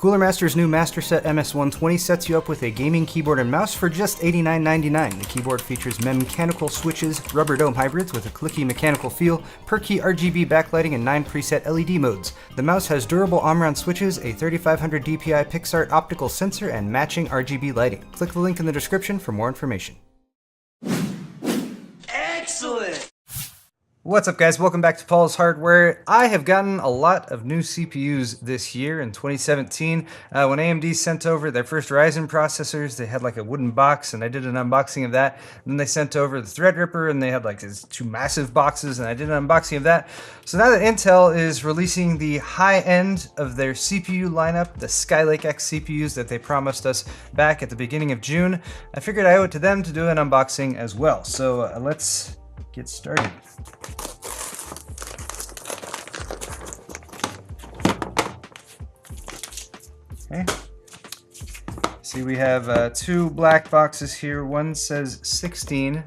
Cooler Master's new Master Set MS120 sets you up with a gaming keyboard and mouse for just $89.99. The keyboard features mechanical switches, rubber dome hybrids with a clicky mechanical feel, per-key RGB backlighting, and 9 preset LED modes. The mouse has durable Omron switches, a 3500 DPI PixArt optical sensor, and matching RGB lighting. Click the link in the description for more information. Excellent! What's up, guys? Welcome back to Paul's Hardware. I have gotten a lot of new CPUs this year in 2017. When AMD sent over their first Ryzen processors, they had like a wooden box, and I did an unboxing of that. And then they sent over the Threadripper, and they had like these two massive boxes, and I did an unboxing of that. So now that Intel is releasing the high end of their CPU lineup, the Skylake X CPUs that they promised us back at the beginning of June, I figured I owe it to them to do an unboxing as well. So let's get started. Okay. See, we have two black boxes here. One says 16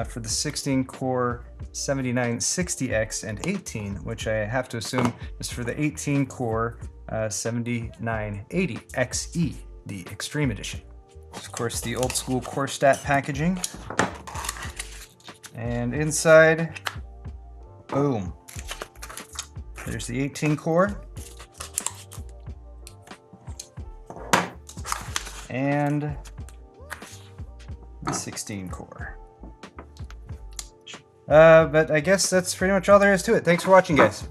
for the 16-core 7960X, and 18, which I have to assume is for the 18-core 7980XE, the Extreme Edition. Of course, the old school core stat packaging. And inside, boom, there's the 18 core and the 16 core. But I guess that's pretty much all there is to it. Thanks for watching, guys.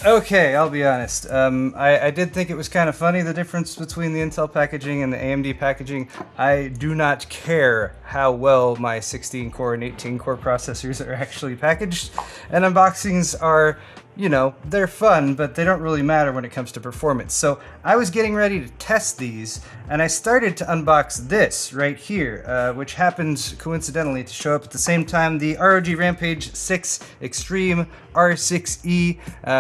Okay, I'll be honest. I did think it was kind of funny, the difference between the Intel packaging and the AMD packaging. I do not care how well my 16-core and 18-core processors are actually packaged. And unboxings are, you know, they're fun, but they don't really matter when it comes to performance. So I was getting ready to test these, and I started to unbox this right here, which happens coincidentally to show up at the same time, the ROG Rampage 6 Extreme R6E,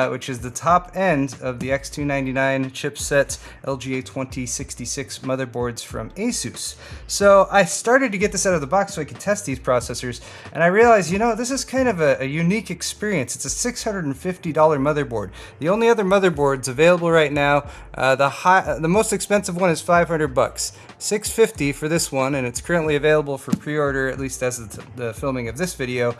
which is the top end of the X299 chipset LGA 2066 motherboards from ASUS. So I started to get this out of the box so I could test these processors, and I realized, you know, this is kind of a unique experience. It's a $650 motherboard. The only other motherboards available right now, the most expensive one is $500, $650 for this one, and it's currently available for pre-order, at least as of the filming of this video,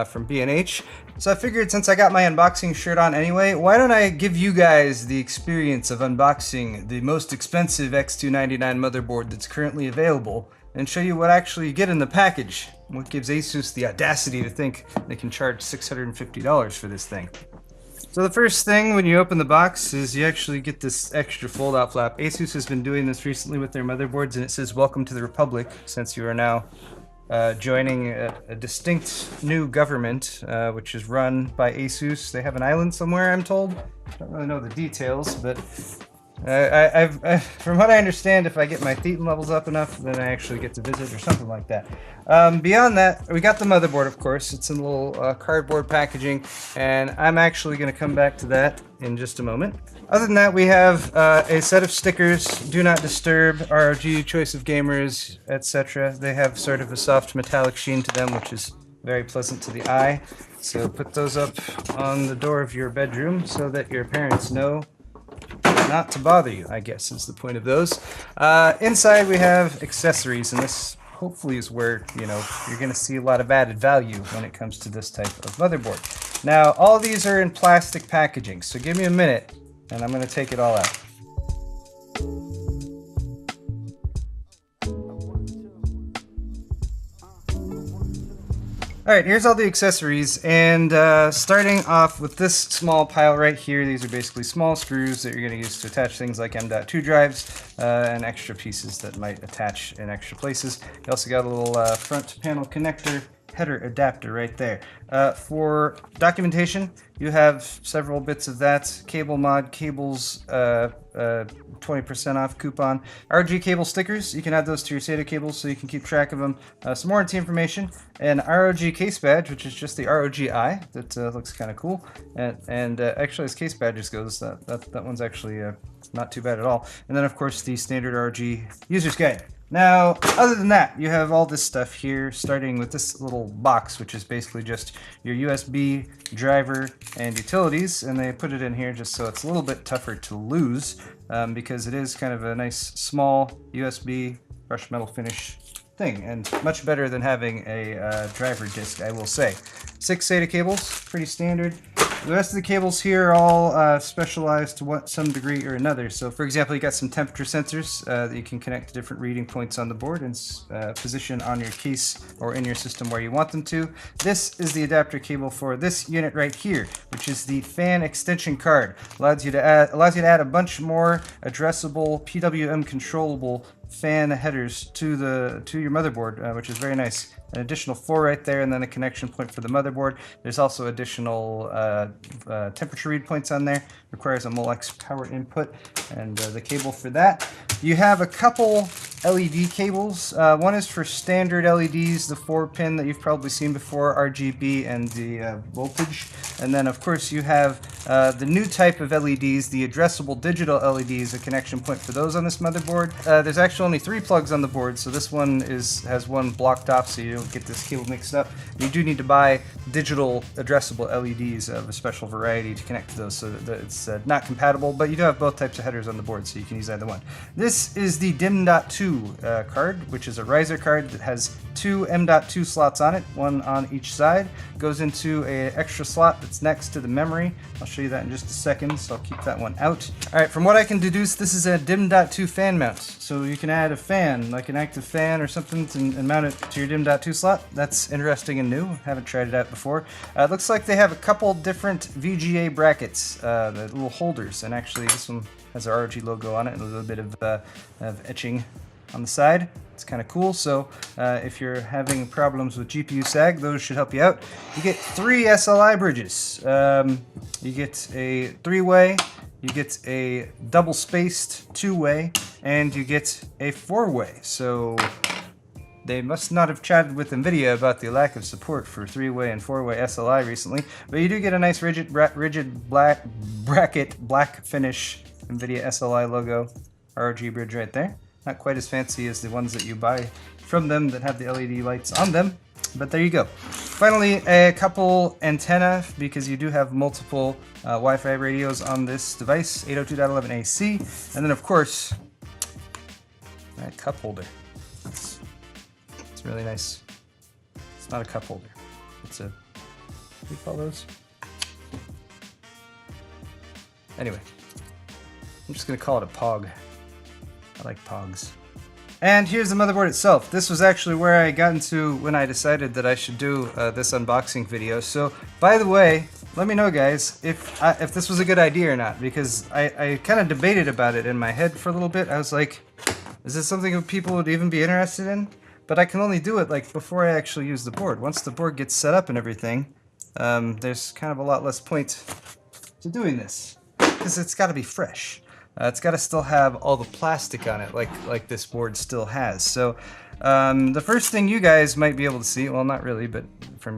from B&H. So I figured, since I got my unboxing shirt on anyway, why don't I give you guys the experience of unboxing the most expensive X299 motherboard that's currently available, and show you what actually you get in the package, what gives ASUS the audacity to think they can charge $650 for this thing. So the first thing when you open the box is you actually get this extra fold-out flap. ASUS has been doing this recently with their motherboards, and it says "Welcome to the Republic," since you are now joining a distinct new government, which is run by ASUS. They have an island somewhere, I'm told. I don't really know the details, but from what I understand, if I get my thetan levels up enough, then I actually get to visit or something like that. Beyond that, we got the motherboard, of course. It's in a little cardboard packaging, and I'm actually going to come back to that in just a moment. Other than that, we have a set of stickers: Do Not Disturb, ROG, Choice of Gamers, etc. They have sort of a soft metallic sheen to them, which is very pleasant to the eye. So put those up on the door of your bedroom so that your parents know not to bother you, I guess is the point of those. Inside we have accessories, and this hopefully is where, you know, you're going to see a lot of added value when it comes to this type of motherboard. Now, all these are in plastic packaging, so give me a minute and I'm going to take it all out. Alright, here's all the accessories, and starting off with this small pile right here. These are basically small screws that you're going to use to attach things like M.2 drives and extra pieces that might attach in extra places. You also got a little front panel connector header adapter right there. For documentation, you have several bits of that. Cable mod, cables, 20% off coupon. ROG cable stickers, you can add those to your SATA cables so you can keep track of them. Some warranty information, an ROG case badge, which is just the ROG eye. That looks kind of cool. And actually, as case badges goes, that one's actually not too bad at all. And then, of course, the standard ROG user's guide. Now, other than that, you have all this stuff here, starting with this little box, which is basically just your USB driver and utilities, and they put it in here just so it's a little bit tougher to lose, because it is kind of a nice small USB brushed metal finish thing, and much better than having a driver disc, I will say. 6 SATA cables, pretty standard. The rest of the cables here are all specialized to some degree or another. So for example, you got some temperature sensors that you can connect to different reading points on the board and position on your case or in your system where you want them to. This is the adapter cable for this unit right here, which is the fan extension card. Allows you to add a bunch more addressable PWM controllable fan headers to your motherboard, which is very nice. An additional 4 right there, and then a connection point for the motherboard. There's also additional temperature read points on there. Requires a Molex power input, and the cable for that. You have a couple LED cables. One is for standard LEDs, the 4-pin that you've probably seen before, RGB, and the voltage. And then of course you have the new type of LEDs, the addressable digital LEDs, a connection point for those on this motherboard. There's actually only 3 plugs on the board, so this one has one blocked off so you don't get this cable mixed up. You do need to buy digital addressable LEDs of a special variety to connect to those, so that it's not compatible, but you do have both types of headers on the board, so you can use either one. This is the DIMM.2 card, which is a riser card that has 2 M.2 slots on it, one on each side. Goes into an extra slot that's next to the memory. I'll show you that in just a second, so I'll keep that one out. Alright, from what I can deduce, this is a DIMM.2 fan mount. So you can add a fan, like an active fan or something, and mount it to your DIMM.2 slot. That's interesting and new. Haven't tried it out before. It looks like they have a couple different VGA brackets, the little holders, and actually this one has our ROG logo on it and a little bit of etching on the side. It's kind of cool, so if you're having problems with GPU sag, those should help you out. You get 3 SLI bridges. You get a 3-way, you get a double-spaced 2-way, and you get a 4-way. So they must not have chatted with NVIDIA about the lack of support for 3-way and 4-way SLI recently, but you do get a nice rigid black bracket, black finish NVIDIA SLI logo ROG bridge right there. Not quite as fancy as the ones that you buy from them that have the LED lights on them, but there you go. Finally, a couple antenna, because you do have multiple Wi-Fi radios on this device, 802.11ac, and then of course, that cup holder. It's really nice. It's not a cup holder. It's a, what do you call those? Anyway, I'm just gonna call it a POG. I like POGs. And here's the motherboard itself. This was actually where I got into when I decided that I should do this unboxing video. So, by the way, let me know, guys, if this was a good idea or not, because I kind of debated about it in my head for a little bit. I was like, is this something that people would even be interested in? But I can only do it like before I actually use the board. Once the board gets set up and everything, there's kind of a lot less point to doing this, because it's got to be fresh. It's got to still have all the plastic on it, like this board still has. So the first thing you guys might be able to see, well, not really, but from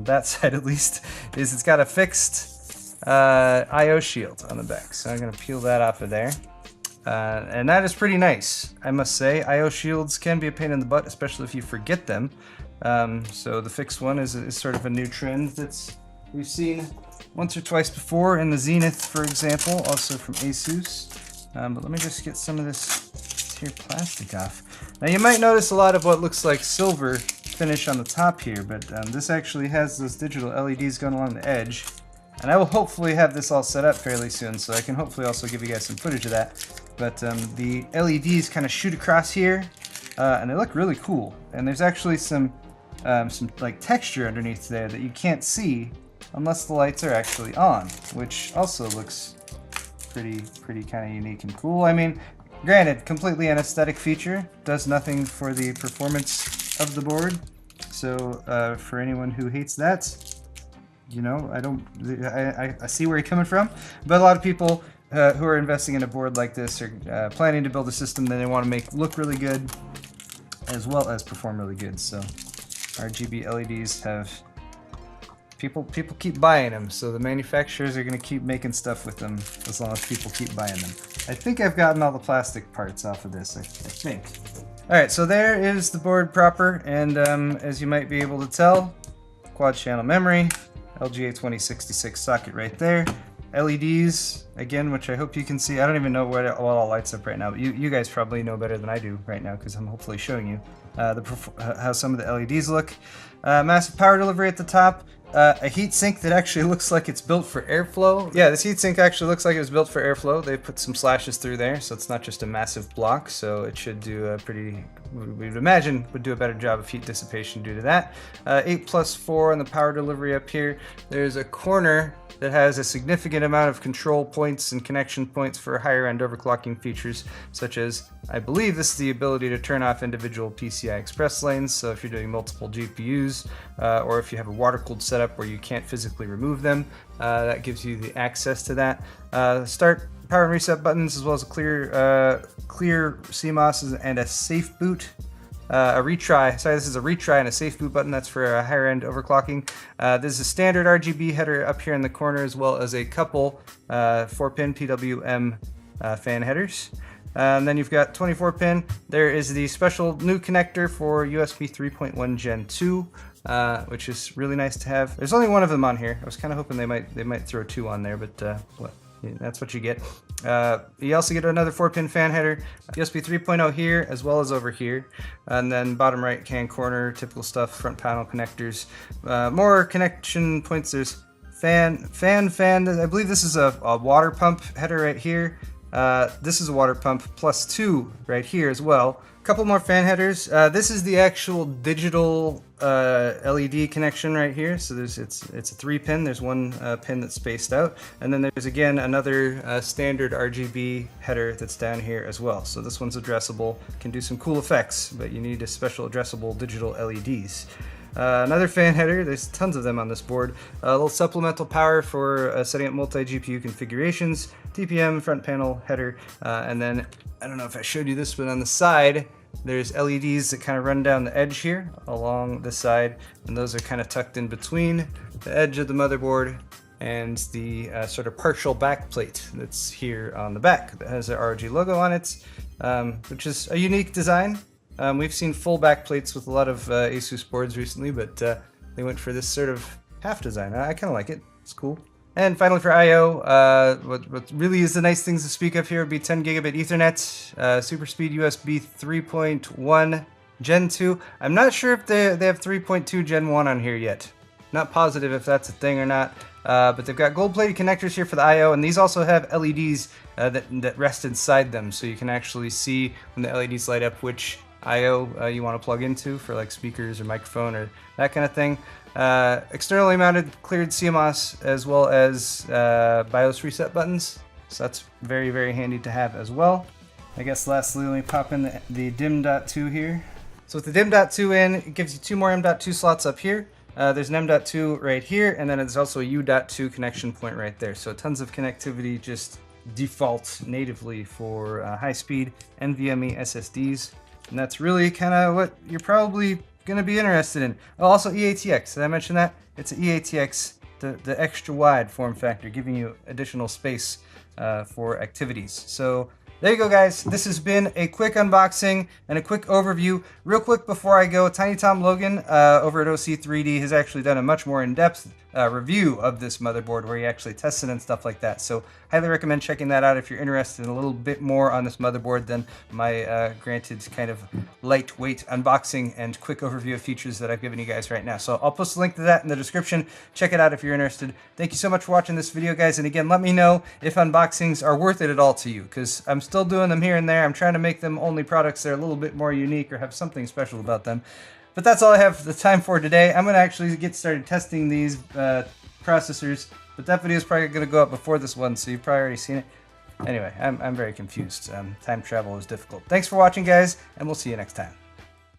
that side at least, is it's got a fixed I/O shield on the back. So I'm gonna peel that off of there, and that is pretty nice, I must say. I/O shields can be a pain in the butt, especially if you forget them. So the fixed one is sort of a new trend we've seen once or twice before in the Zenith, for example, also from ASUS. But let me just get some of this here plastic off. Now you might notice a lot of what looks like silver finish on the top here, but this actually has those digital LEDs going along the edge. And I will hopefully have this all set up fairly soon, so I can hopefully also give you guys some footage of that. But the LEDs kind of shoot across here, and they look really cool. And there's actually some like texture underneath there that you can't see unless the lights are actually on, which also looks pretty kind of unique and cool. I mean, granted, completely an aesthetic feature, does nothing for the performance of the board. So for anyone who hates that, you know, I see where you're coming from. But a lot of people who are investing in a board like this are planning to build a system that they want to make look really good as well as perform really good. So RGB LEDs have people keep buying them, so the manufacturers are going to keep making stuff with them as long as people keep buying them. I think I've gotten all the plastic parts off of this, I think. Alright, so there is the board proper, and as you might be able to tell, quad channel memory, LGA 2066 socket right there, LEDs, again, which I hope you can see. I don't even know what all lights up right now, but you guys probably know better than I do right now because I'm hopefully showing you how some of the LEDs look. Massive power delivery at the top. A heat sink that actually looks like it's built for airflow. Yeah, this heat sink actually looks like it was built for airflow. They put some slashes through there, so it's not just a massive block, so it should do a pretty, we would imagine, would do a better job of heat dissipation due to that. 8+4 on the power delivery up here. There's a corner that has a significant amount of control points and connection points for higher end overclocking features, such as, I believe this is the ability to turn off individual PCI Express lanes, so if you're doing multiple GPUs, or if you have a water-cooled setup where you can't physically remove them, that gives you the access to that. Start, power and reset buttons, as well as a clear CMOS and a safe boot. A retry, sorry, this is a retry and a safe boot button. That's for a higher end overclocking. There's a standard RGB header up here in the corner, as well as a couple 4-pin PWM fan headers. And then you've got 24-pin. There is the special new connector for USB 3.1 Gen 2, which is really nice to have. There's only one of them on here. I was kind of hoping they might throw two on there, but that's what you get. You also get another 4-pin fan header, USB 3.0 here as well as over here, and then bottom right hand corner, typical stuff, front panel connectors, more connection points. There's fan. I believe this is a water pump header right here. This is a water pump +2 right here as well. Couple more fan headers. This is the actual digital LED connection right here. So it's a 3-pin. There's one pin that's spaced out, and then there's again another standard RGB header that's down here as well. So this one's addressable, can do some cool effects, but you need a special addressable digital LEDs. Another fan header, there's tons of them on this board. A little supplemental power for setting up multi-GPU configurations, TPM, front panel header, and then, I don't know if I showed you this, but on the side, there's LEDs that kind of run down the edge here along the side, and those are kind of tucked in between the edge of the motherboard and the sort of partial back plate that's here on the back that has the ROG logo on it, which is a unique design. We've seen full back plates with a lot of ASUS boards recently, but they went for this sort of half design. I kind of like it. It's cool. And finally for I/O, what really is the nice things to speak of here would be 10 gigabit Ethernet, super speed USB 3.1 Gen 2. I'm not sure if they have 3.2 Gen 1 on here yet. Not positive if that's a thing or not, but they've got gold-plated connectors here for the I/O, and these also have LEDs that rest inside them, so you can actually see when the LEDs light up which I/O you want to plug into for like speakers or microphone or that kind of thing. Externally mounted cleared CMOS as well as BIOS reset buttons, so that's very, very handy to have as well. I guess lastly, let me pop in the DIMM.2 here. So with the DIMM.2 in, it gives you two more M.2 slots up here. There's an M.2 right here, and then there's also a U.2 connection point right there. So tons of connectivity just default natively for high-speed NVMe SSDs. And that's really kind of what you're probably going to be interested in. Oh, also eATX, did I mention that? It's an eATX, the extra wide form factor, giving you additional space for activities. So there you go, guys. This has been a quick unboxing and a quick overview. Real quick before I go, Tiny Tom Logan over at OC3D has actually done a much more in-depth review of this motherboard where he actually tests it and stuff like that. So highly recommend checking that out if you're interested in a little bit more on this motherboard than my granted kind of lightweight unboxing and quick overview of features that I've given you guys right now. So I'll post a link to that in the description. Check it out if you're interested. Thank you so much for watching this video, guys. And again, let me know if unboxings are worth it at all to you, because I'm still doing them here and there. I'm trying to make them only products that are a little bit more unique or have something special about them. But that's all I have the time for today. I'm going to actually get started testing these processors, but that video is probably going to go up before this one, so you've probably already seen it. Anyway, I'm very confused. Time travel is difficult. Thanks for watching, guys, and we'll see you next time.